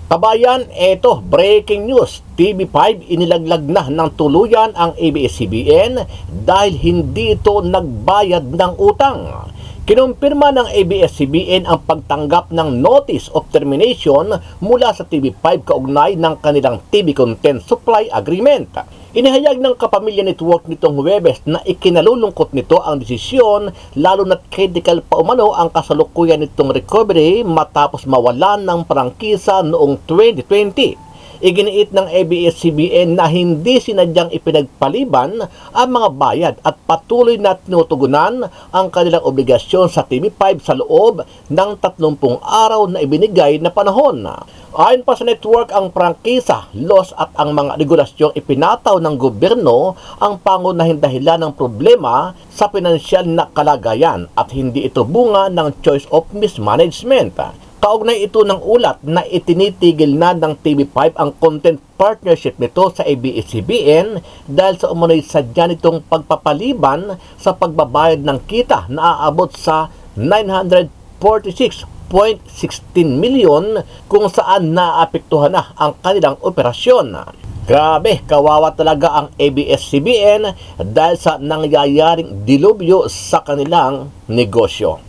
Kabayan, eto, breaking news. TV5 inilaglag na ng tuluyan ang ABS-CBN dahil hindi ito nagbayad ng utang. Kinumpirma ng ABS-CBN ang pagtanggap ng Notice of Termination mula sa TV5 kaugnay ng kanilang TV Content Supply Agreement. Inihayag ng Kapamilya Network nitong Huwebes na ikinalulungkot nito ang desisyon, lalo na't critical pa umano ang kasalukuyan nitong recovery matapos mawalan ng prangkisa noong 2020. Iginiit ng ABS-CBN na hindi sinadyang ipinagpaliban ang mga bayad at patuloy na tinutugunan ang kanilang obligasyon sa TV5 sa loob ng 30 araw na ibinigay na panahon. Ayon pa sa network, ang prangkisa, loss at ang mga regulasyong ipinataw ng gobyerno ang pangunahing dahilan ng problema sa pinansyal na kalagayan at hindi ito bunga ng choice of mismanagement. Kaugnay ito ng ulat na itinitigil na ng TV5 ang content partnership nito sa ABS-CBN dahil sa umano'y sadya nitong pagpapaliban sa pagbabayad ng kita na aabot sa 946.16 milyon kung saan naapektuhan na ang kanilang operasyon. Grabe, kawawa talaga ang ABS-CBN dahil sa nangyayaring dilubyo sa kanilang negosyo.